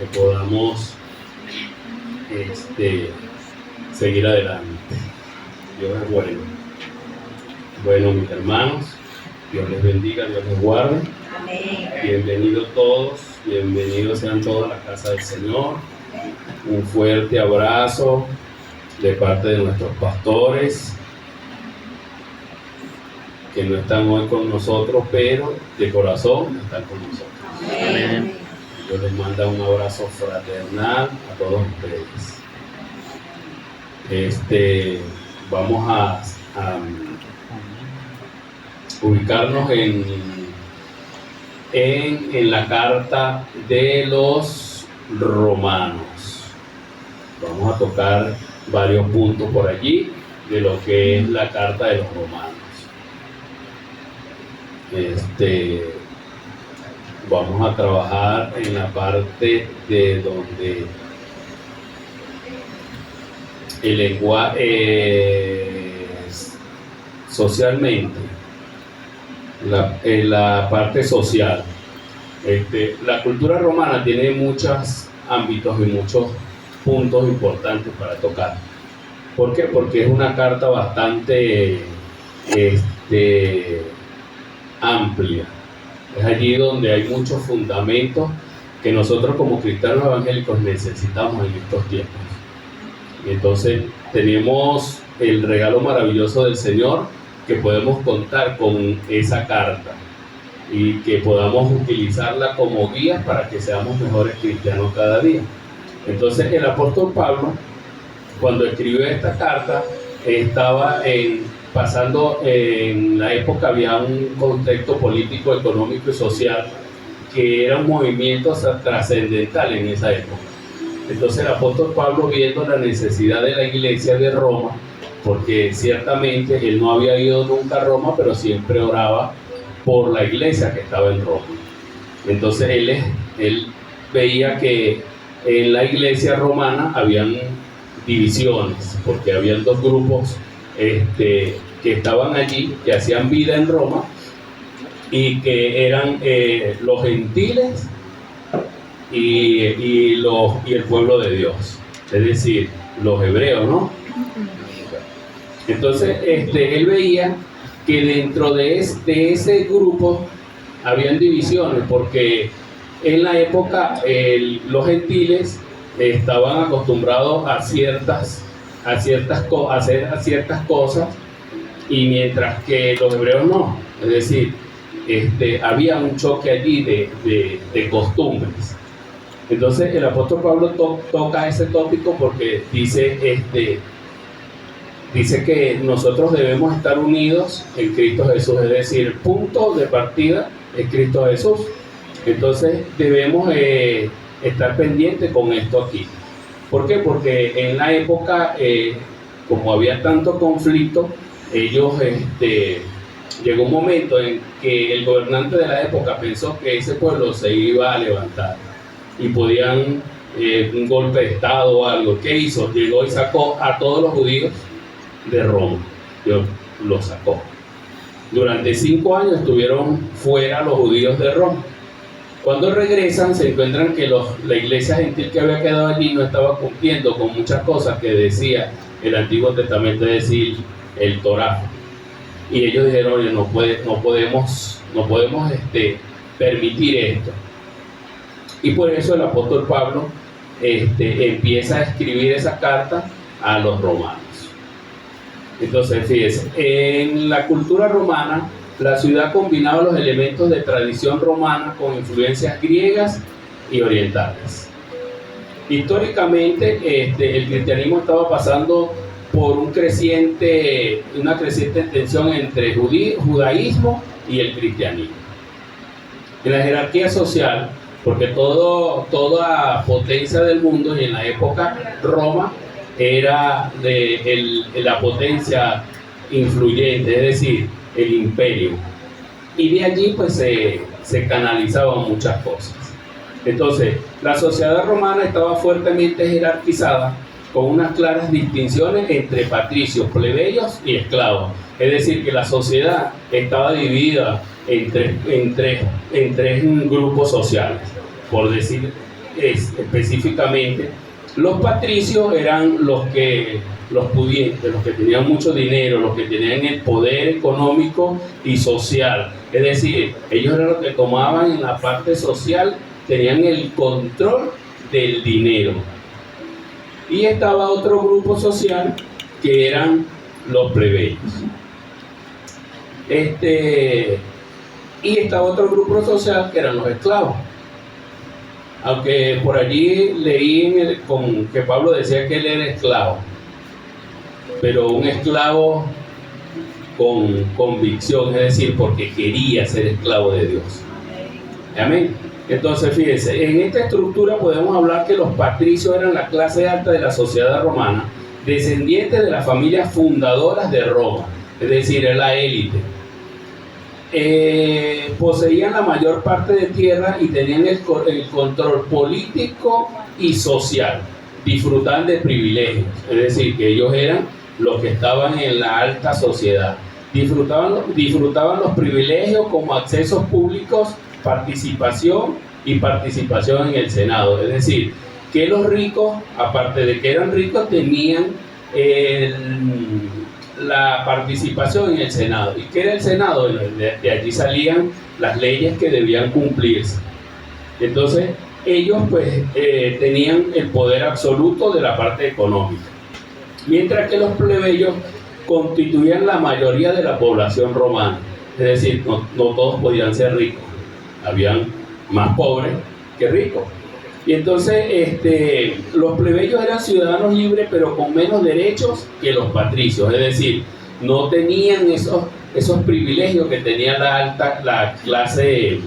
que podamos seguir adelante. Dios es bueno. Bueno, mis hermanos, Dios les bendiga, Dios les guarde. Amén. Bienvenidos todos, bienvenidos sean todos a la casa del Señor. Un fuerte abrazo de parte de nuestros pastores, que no están hoy con nosotros, pero de corazón están con nosotros. Amén. Dios les manda un abrazo fraternal a todos ustedes. Vamos a ubicarnos en la carta de los Romanos. Vamos a tocar varios puntos por allí de lo que es la carta de los Romanos. Vamos a trabajar en la parte de donde el lenguaje socialmente, la parte social. La cultura romana tiene muchos ámbitos y muchos puntos importantes para tocar. ¿Por qué? Porque es una carta bastante amplia. Es allí donde hay muchos fundamentos que nosotros como cristianos evangélicos necesitamos en estos tiempos. Y entonces tenemos el regalo maravilloso del Señor, que podemos contar con esa carta y que podamos utilizarla como guía para que seamos mejores cristianos cada día. Entonces el apóstol Pablo, cuando escribió esta carta, estaba pasando en la época, había un contexto político, económico y social que era un movimiento trascendental en esa época. Entonces el apóstol Pablo, viendo la necesidad de la iglesia de Roma, porque ciertamente él no había ido nunca a Roma, pero siempre oraba por la iglesia que estaba en Roma. Entonces él veía que en la iglesia romana habían divisiones, porque habían dos grupos que estaban allí, que hacían vida en Roma, y que eran los gentiles y el pueblo de Dios, es decir, los hebreos, ¿no? Entonces él veía que dentro de ese grupo habían divisiones, porque en la época los gentiles estaban acostumbrados a hacer ciertas cosas, y mientras que los hebreos no. Es decir, había un choque allí de costumbres. Entonces el apóstol Pablo toca ese tópico porque dice que nosotros debemos estar unidos en Cristo Jesús, es decir, el punto de partida es Cristo Jesús. Entonces debemos estar pendientes con esto aquí. ¿Por qué? Porque en la época, como había tanto conflicto, ellos, llegó un momento en que el gobernante de la época pensó que ese pueblo se iba a levantar y podían un golpe de estado o algo. ¿Qué hizo? Llegó y sacó a todos los judíos de Roma. Dios los sacó. Durante 5 años estuvieron fuera los judíos de Roma. Cuando regresan, se encuentran que la iglesia gentil que había quedado allí no estaba cumpliendo con muchas cosas que decía el Antiguo Testamento, es decir, el Torá. Y ellos dijeron: oye, no podemos permitir esto. Y por eso el apóstol Pablo empieza a escribir esa carta a los romanos. Entonces, fíjense, en la cultura romana, la ciudad combinaba los elementos de tradición romana con influencias griegas y orientales. Históricamente, el cristianismo estaba pasando por una creciente tensión entre judaísmo y el cristianismo. En la jerarquía social, porque toda potencia del mundo, y en la época Roma era la potencia influyente, es decir, el imperio, y de allí pues se canalizaban muchas cosas. Entonces la sociedad romana estaba fuertemente jerarquizada, con unas claras distinciones entre patricios, plebeyos y esclavos. Es decir, que la sociedad estaba dividida en tres grupos sociales, por decir específicamente, los patricios eran los pudientes, los que tenían mucho dinero, los que tenían el poder económico y social. Es decir, ellos eran los que tomaban en la parte social, tenían el control del dinero. Y estaba otro grupo social que eran los plebeyos. Y estaba otro grupo social que eran los esclavos. Aunque por allí leí que Pablo decía que él era esclavo, pero un esclavo con convicción, es decir, porque quería ser esclavo de Dios. Amén. Entonces, fíjense, en esta estructura podemos hablar que los patricios eran la clase alta de la sociedad romana, descendientes de las familias fundadoras de Roma, es decir, era la élite. Poseían la mayor parte de tierra y tenían el control político y social, disfrutaban de privilegios, es decir, que ellos eran los que estaban en la alta sociedad, disfrutaban los privilegios como accesos públicos, participación en el Senado, es decir, que los ricos, aparte de que eran ricos, tenían la participación en el Senado. ¿Y qué era el Senado? De allí salían las leyes que debían cumplirse. Entonces, ellos pues tenían el poder absoluto de la parte económica. Mientras que los plebeyos constituían la mayoría de la población romana. Es decir, no todos podían ser ricos. Habían más pobres que ricos. Y entonces los plebeyos eran ciudadanos libres, pero con menos derechos que los patricios, es decir, no tenían esos privilegios que tenía la clase,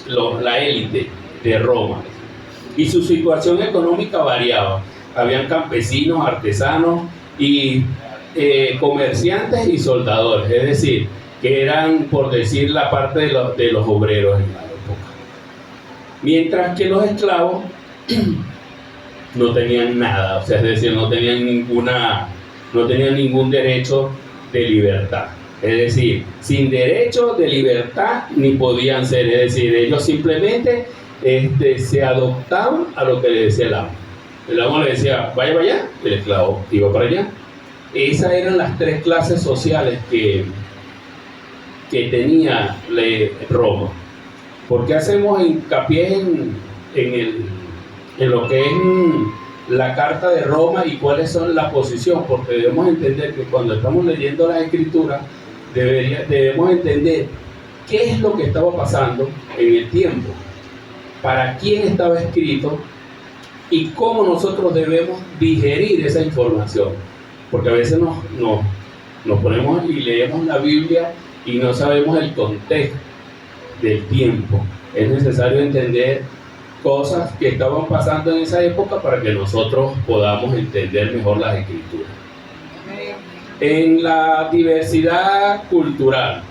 la élite de Roma. Y su situación económica variaba. Habían campesinos, artesanos y comerciantes y soldadores, es decir, que eran, por decir, la parte de los obreros en la época. Mientras que los esclavos no tenían nada, o sea, es decir, no tenían ningún derecho de libertad. Es decir, sin derecho de libertad ni podían ser, es decir, ellos simplemente se adoptaban a lo que le decía el amo. El amo le decía, vaya para allá, el esclavo iba para allá. Esas eran las tres clases sociales que tenía Roma. ¿Por qué hacemos hincapié en lo que es la Carta de Roma y cuáles son la posición? Porque debemos entender que cuando estamos leyendo las Escrituras debemos entender qué es lo que estaba pasando en el tiempo, para quién estaba escrito y cómo nosotros debemos digerir esa información. Porque a veces nos ponemos y leemos la Biblia y no sabemos el contexto del tiempo. Es necesario entender cosas que estaban pasando en esa época para que nosotros podamos entender mejor las Escrituras. En la diversidad cultural,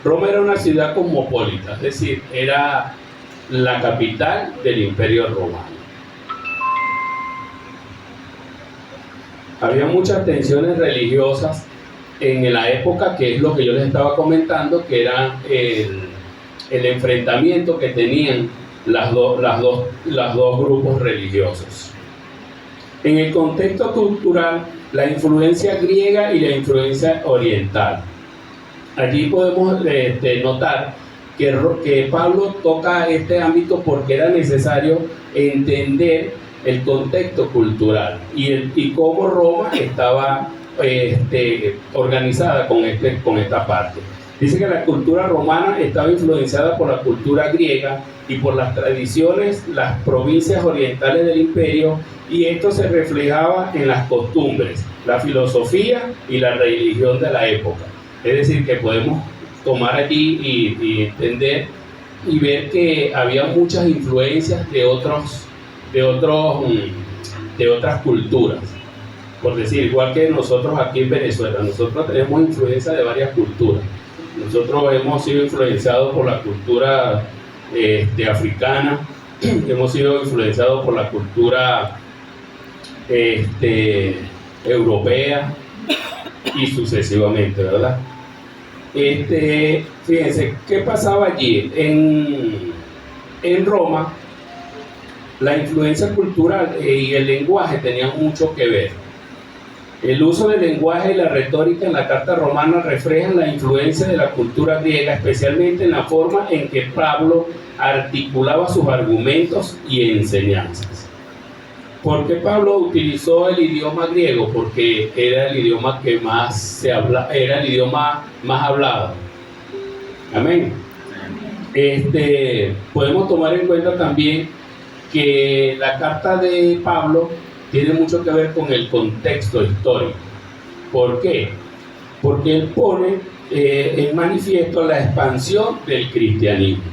Roma era una ciudad cosmopolita, es decir, era la capital del Imperio Romano. Había muchas tensiones religiosas en la época, que es lo que yo les estaba comentando, que era el enfrentamiento que tenían los dos grupos religiosos. En el contexto cultural, la influencia griega y la influencia oriental. Allí podemos notar que Pablo toca este ámbito porque era necesario entender el contexto cultural y cómo Roma estaba organizada con esta parte. Dice que la cultura romana estaba influenciada por la cultura griega y por las tradiciones, las provincias orientales del imperio, y esto se reflejaba en las costumbres, la filosofía y la religión de la época. Es decir, que podemos tomar allí y entender y ver que había muchas influencias de otras culturas. Por decir, igual que nosotros aquí en Venezuela, nosotros tenemos influencia de varias culturas. Nosotros hemos sido influenciados por la cultura africana, hemos sido influenciados por la cultura europea y sucesivamente, ¿verdad? Fíjense, ¿qué pasaba allí? En Roma, la influencia cultural y el lenguaje tenían mucho que ver. El uso del lenguaje y la retórica en la carta romana reflejan la influencia de la cultura griega, especialmente en la forma en que Pablo articulaba sus argumentos y enseñanzas. ¿Por qué Pablo utilizó el idioma griego? Porque era el idioma que más se habla, era el idioma más hablado. Amén. Podemos tomar en cuenta también que la carta de Pablo tiene mucho que ver con el contexto histórico. ¿Por qué? Porque él pone en manifiesto la expansión del cristianismo,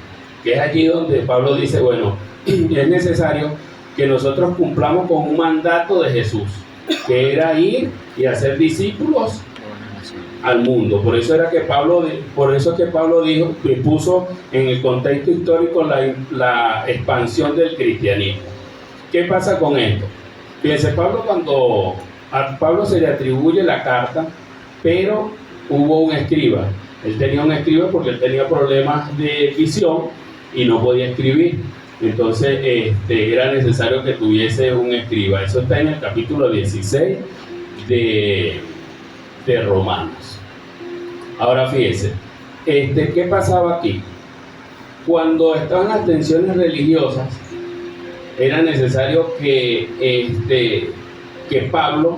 que es allí donde Pablo dice, bueno, es necesario que nosotros cumplamos con un mandato de Jesús, que era ir y hacer discípulos al mundo. Por eso es que Pablo dijo, que puso en el contexto histórico la expansión del cristianismo. ¿Qué pasa con esto? Fíjense, cuando a Pablo se le atribuye la carta, pero hubo un escriba. Él tenía un escriba porque él tenía problemas de visión y no podía escribir. Entonces era necesario que tuviese un escriba. Eso está en el capítulo 16 de Romanos. Ahora fíjense, ¿qué pasaba aquí? Cuando estaban las tensiones religiosas, era necesario que Pablo,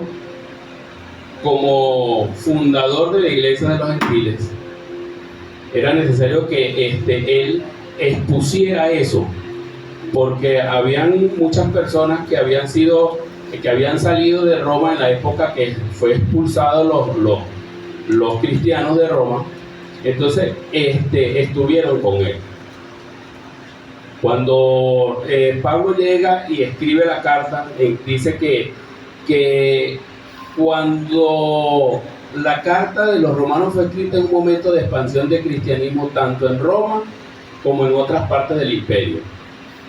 como fundador de la iglesia de los gentiles, era necesario que él expusiera eso, porque habían muchas personas que habían salido de Roma en la época que fue expulsados los cristianos de Roma. Entonces estuvieron con él. Cuando Pablo llega y escribe la carta, dice que cuando la carta de los romanos fue escrita en un momento de expansión del cristianismo tanto en Roma como en otras partes del imperio.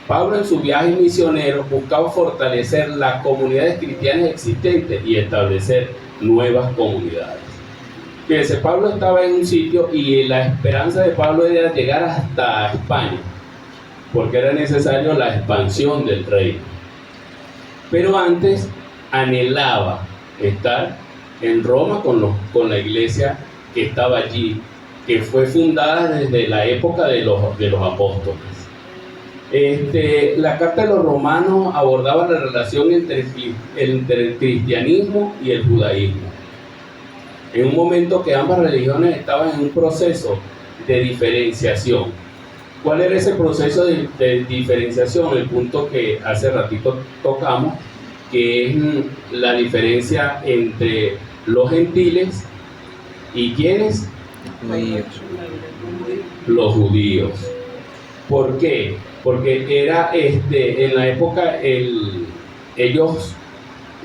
Pablo, en su viaje misionero, buscaba fortalecer las comunidades cristianas existentes y establecer nuevas comunidades. Fíjense, Pablo estaba en un sitio y la esperanza de Pablo era llegar hasta España, porque era necesario la expansión del reino. Pero antes anhelaba estar en Roma con la iglesia que estaba allí, que fue fundada desde la época de los apóstoles. La carta de los romanos abordaba la relación entre el cristianismo y el judaísmo, en un momento que ambas religiones estaban en un proceso de diferenciación. ¿Cuál era ese proceso de diferenciación? El punto que hace ratito tocamos, que es la diferencia entre los gentiles y ¿quiénes? Los judíos. ¿Por qué? Porque era en la época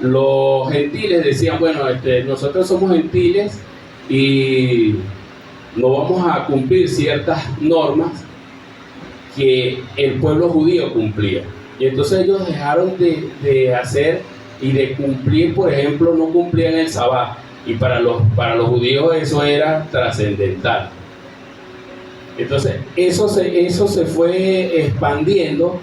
los gentiles decían, bueno, nosotros somos gentiles y no vamos a cumplir ciertas normas que el pueblo judío cumplía. Y entonces ellos dejaron de hacer y de cumplir, por ejemplo, no cumplían el sabbat. Y para los judíos eso era trascendental. Entonces eso se fue expandiendo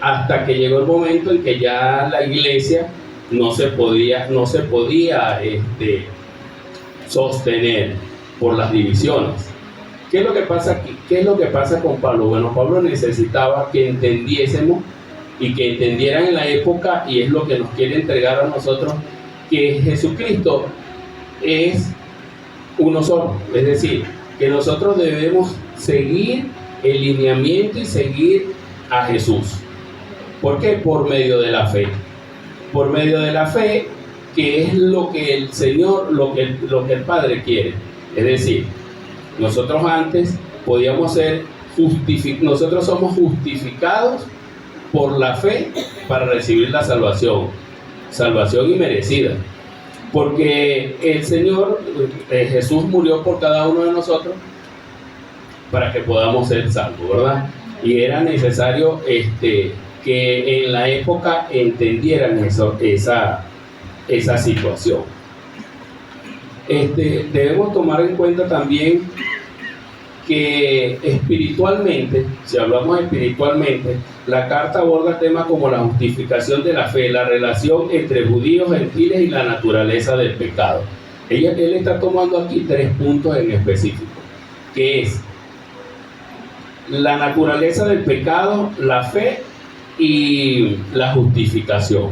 hasta que llegó el momento en que ya la iglesia no se podía sostener por las divisiones. ¿Qué es lo que pasa aquí? ¿Qué es lo que pasa con Pablo? Bueno, Pablo necesitaba que entendiésemos y que entendieran en la época, y es lo que nos quiere entregar a nosotros, que Jesucristo es uno solo. Es decir, que nosotros debemos seguir el lineamiento y seguir a Jesús. ¿Por qué? Por medio de la fe. Por medio de la fe, que es lo que el Señor, lo que el Padre quiere. Es decir, nosotros antes podíamos ser nosotros somos justificados por la fe para recibir la salvación y merecida. Porque el Señor, Jesús murió por cada uno de nosotros para que podamos ser salvos, ¿verdad? Y era necesario que en la época entendieran esa situación. Debemos tomar en cuenta también que espiritualmente, si hablamos espiritualmente, la carta aborda temas como la justificación de la fe, la relación entre judíos, gentiles y la naturaleza del pecado. Él está tomando aquí 3 puntos en específico, que es la naturaleza del pecado, la fe y la justificación.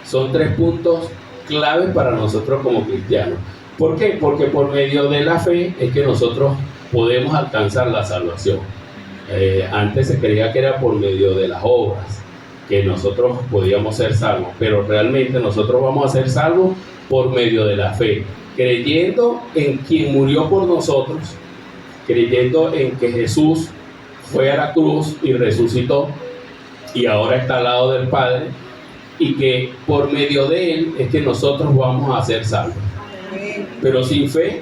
Son 3 puntos claves para nosotros como cristianos. ¿Por qué? Porque por medio de la fe es que nosotros podemos alcanzar la salvación. Antes se creía que era por medio de las obras que nosotros podíamos ser salvos, pero realmente nosotros vamos a ser salvos por medio de la fe, creyendo en quien murió por nosotros, creyendo en que Jesús fue a la cruz y resucitó y ahora está al lado del Padre, y que por medio de Él es que nosotros vamos a ser salvos. Pero sin fe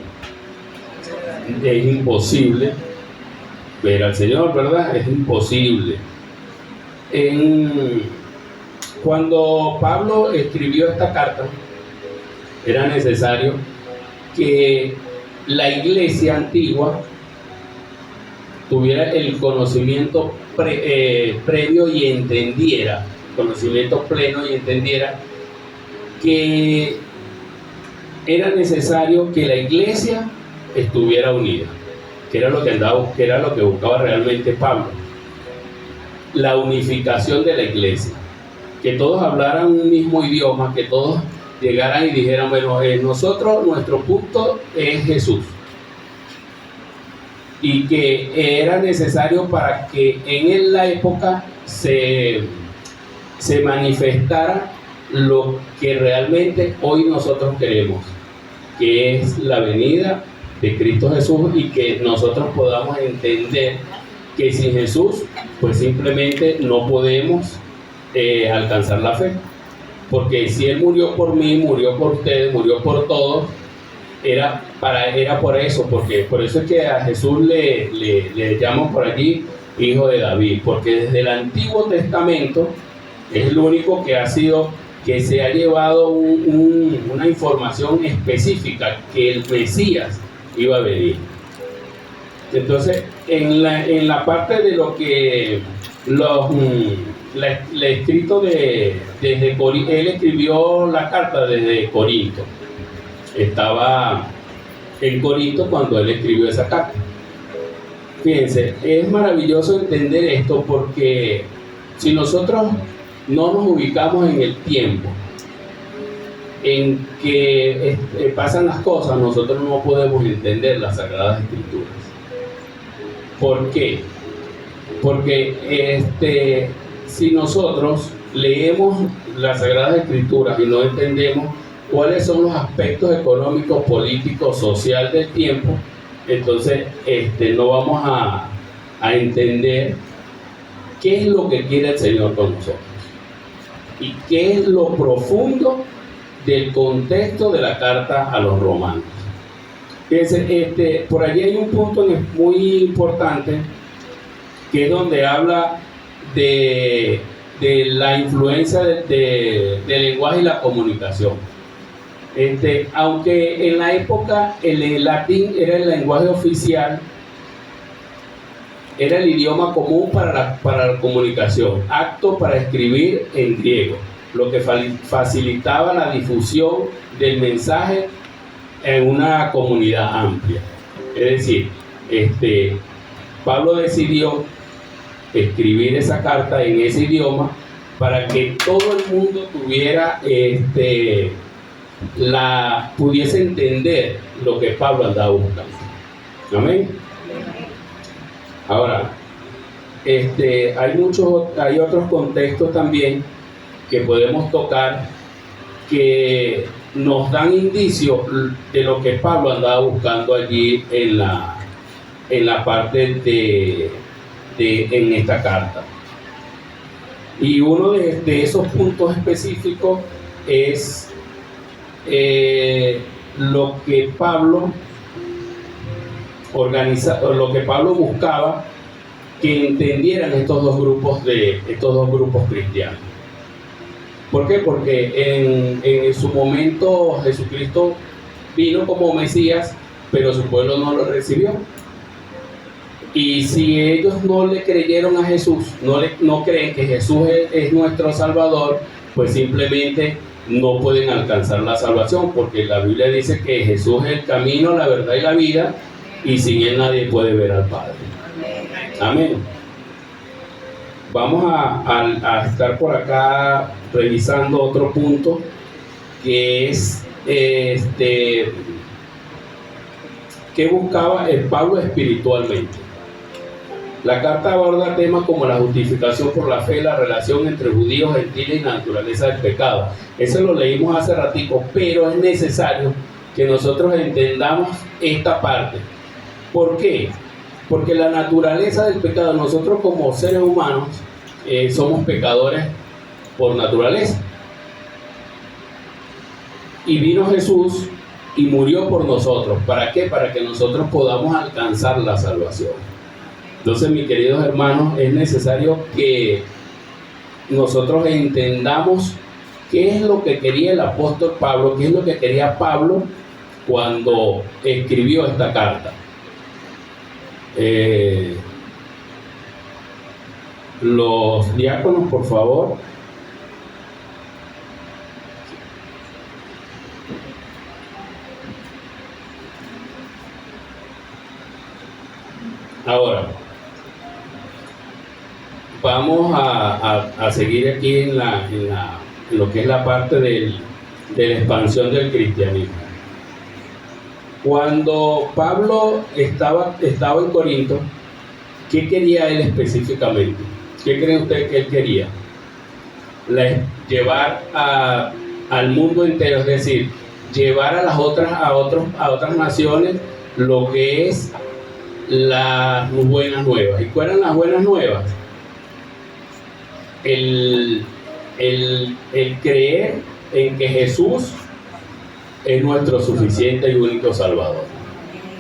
es imposible ver al Señor, ¿verdad? Es imposible. Cuando Pablo escribió esta carta, era necesario que la iglesia antigua tuviera el conocimiento previo y entendiera, conocimiento pleno y entendiera que era necesario que la iglesia estuviera unida, que era lo que buscaba realmente Pablo, la unificación de la iglesia, que todos hablaran un mismo idioma, que todos llegaran y dijeran, bueno, nosotros, nuestro punto es Jesús, y que era necesario para que en la época se manifestara lo que realmente hoy nosotros queremos, que es la venida de Cristo Jesús, y que nosotros podamos entender que sin Jesús pues simplemente no podemos alcanzar la fe, porque si Él murió por mí, murió por ustedes, murió por todos, era por eso, porque por eso es que a Jesús le llaman por allí hijo de David, porque desde el Antiguo Testamento es el único que se ha llevado una información específica que el Mesías iba a venir. Entonces, en la parte de lo que el escrito desde Corinto, él escribió la carta desde Corinto. Estaba en Corinto cuando él escribió esa carta. Fíjense, es maravilloso entender esto, porque si nosotros no nos ubicamos en el tiempo en que pasan las cosas, nosotros no podemos entender las Sagradas Escrituras. ¿Por qué? Porque si nosotros leemos las Sagradas Escrituras y no entendemos cuáles son los aspectos económicos, políticos, social del tiempo, entonces no vamos a entender qué es lo que quiere el Señor con nosotros y qué es lo profundo del contexto de la carta a los romanos. Fíjense, por allí hay un punto muy importante, que es donde habla de la influencia del lenguaje y la comunicación. Aunque en la época el latín era el lenguaje oficial, era el idioma común para la comunicación, apto para escribir en griego, lo que facilitaba la difusión del mensaje en una comunidad amplia. Es decir, Pablo decidió escribir esa carta en ese idioma para que todo el mundo pudiese entender lo que Pablo andaba buscando. Amén. Ahora, hay otros contextos también que podemos tocar, que nos dan indicios de lo que Pablo andaba buscando allí en la parte en esta carta. Y uno de esos puntos específicos es lo que Pablo buscaba que entendieran estos dos grupos cristianos. ¿Por qué? Porque en su momento Jesucristo vino como Mesías, pero su pueblo no lo recibió. Y si ellos no le creyeron a Jesús, no creen que Jesús es nuestro Salvador, pues simplemente no pueden alcanzar la salvación, porque la Biblia dice que Jesús es el camino, la verdad y la vida, y sin Él nadie puede ver al Padre. Amén. Vamos a estar por acá revisando otro punto, que es ¿qué buscaba el Pablo espiritualmente? La carta aborda temas como la justificación por la fe, la relación entre judíos, gentiles y la naturaleza del pecado. Eso lo leímos hace ratico, pero es necesario que nosotros entendamos esta parte. ¿Por qué? Porque la naturaleza del pecado, nosotros como seres humanos somos pecadores por naturaleza. Y vino Jesús y murió por nosotros. ¿Para qué? Para que nosotros podamos alcanzar la salvación. Entonces, mis queridos hermanos, es necesario que nosotros entendamos qué es lo que quería el apóstol Pablo, qué es lo que quería Pablo cuando escribió esta carta. Los diáconos, por favor. Ahora, vamos a seguir aquí en lo que es la parte de la expansión del cristianismo. Cuando Pablo estaba en Corinto, ¿qué quería él específicamente? ¿Qué creen ustedes que él quería? Llevar al mundo entero, es decir, llevar a otras naciones lo que es las buenas nuevas. ¿Y cuáles eran las buenas nuevas? El creer en que Jesús es nuestro suficiente y único Salvador.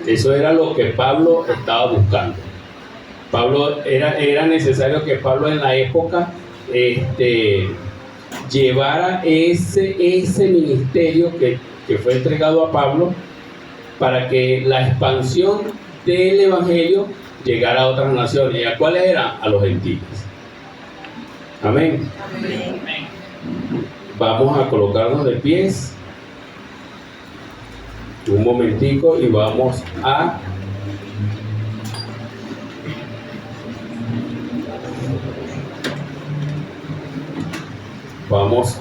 Eso era lo que Pablo estaba buscando. Era necesario que Pablo en la época llevara ese ministerio que fue entregado a Pablo, para que la expansión del evangelio llegara a otras naciones. ¿Y a cuáles eran? A los gentiles. Amén. Amén. Vamos a colocarnos de pies un momentico y vamos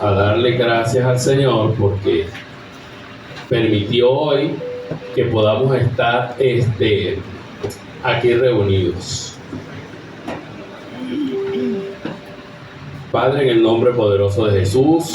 a darle gracias al Señor porque permitió hoy que podamos estar aquí reunidos. Padre, en el nombre poderoso de Jesús,